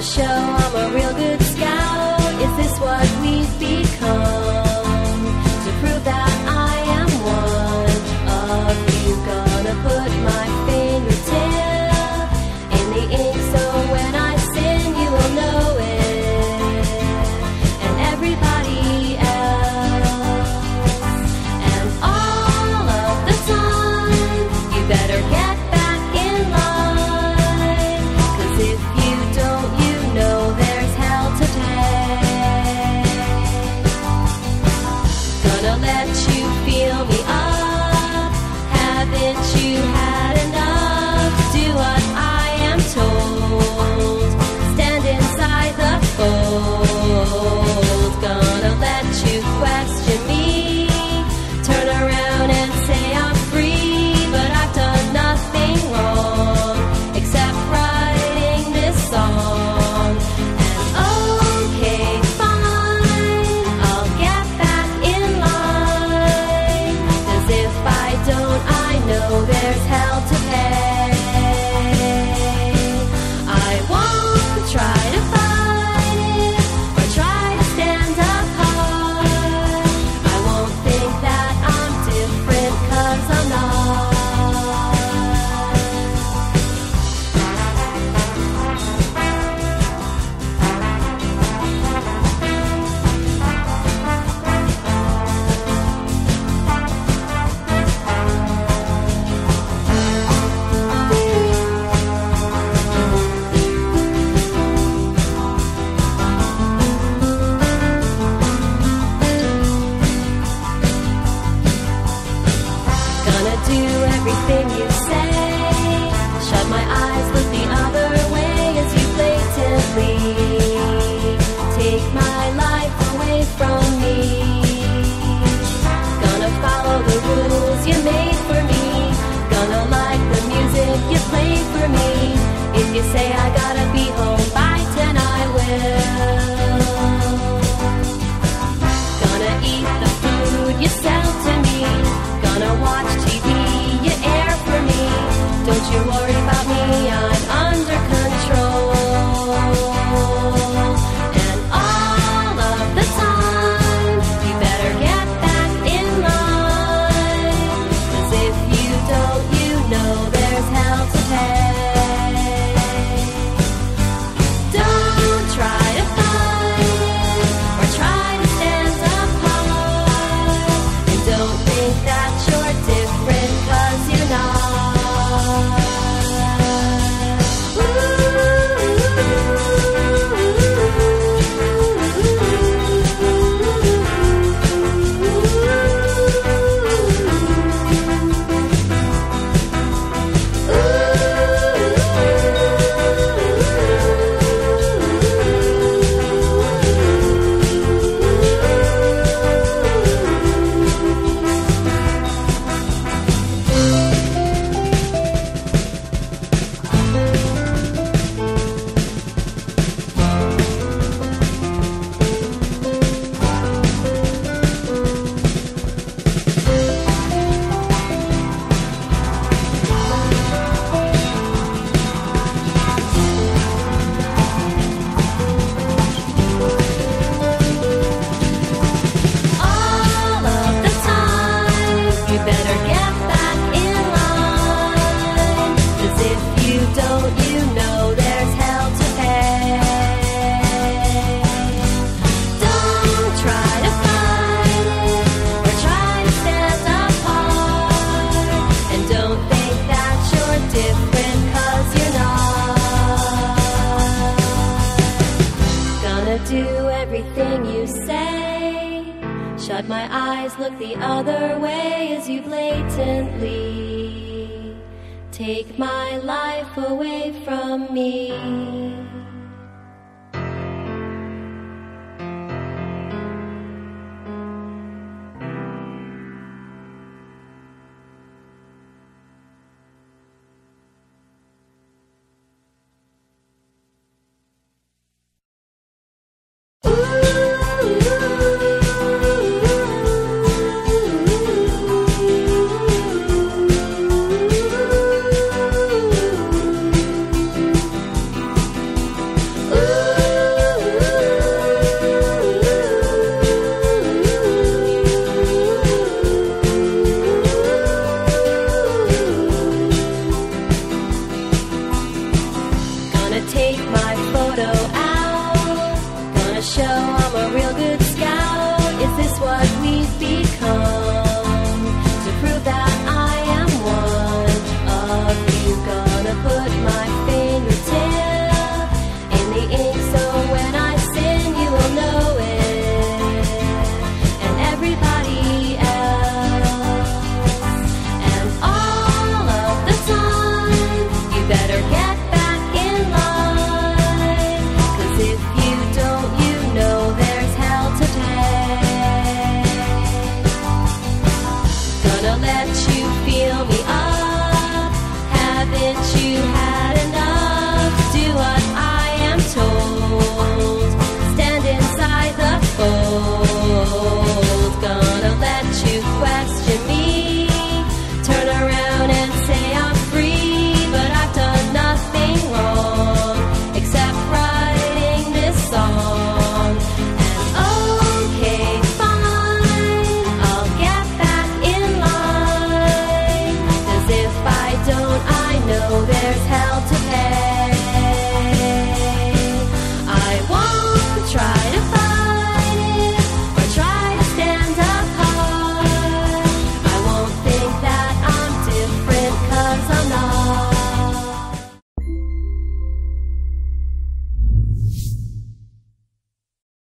show I'm a real good scout. Is this what we've become? To prove that I am one of you, gonna put my fingertip in the ink so when I sin you will know it, and everybody else. And all of the time you better get back in line, 'cause if you don't, you know there's hell to pay. Gonna let you feel me up. Haven't you had enough? Do what I am told. Stand inside the fold. Gonna let you question me. Turn around and say I'm free, but I've done nothing wrong except writing this song. And okay, fine, I'll get back in line, 'cause if I don't, I know there's hell to pay. I won't try to fight it or try to stand apart. I won't think that I'm different, 'cause I'm not. Gonna do everything you say. Shut my eyes, look the other way as you blatantly take my life away from me. Gonna follow the rules you made for me. Gonna like the music you played for me. If you say I gotta be home by 10, I will. Gonna eat the food you sell to me. Gonna watch TV you air for me. Don't you worry about me, I'm under control. And all of the time you better get back in line, 'cause if you don't, you know there's hell to pay. Don't try to fight it or try to stand apart, and don't think that you're different, 'cause you're not. All of the time you better get back in line, 'cause if you don't, you know there's hell to pay. Don't try to fight it or try to stand apart, and don't think that you're different, 'cause you're not. Gonna do everything you say. Shut my eyes, look the other way as you blatantly take my life away from me.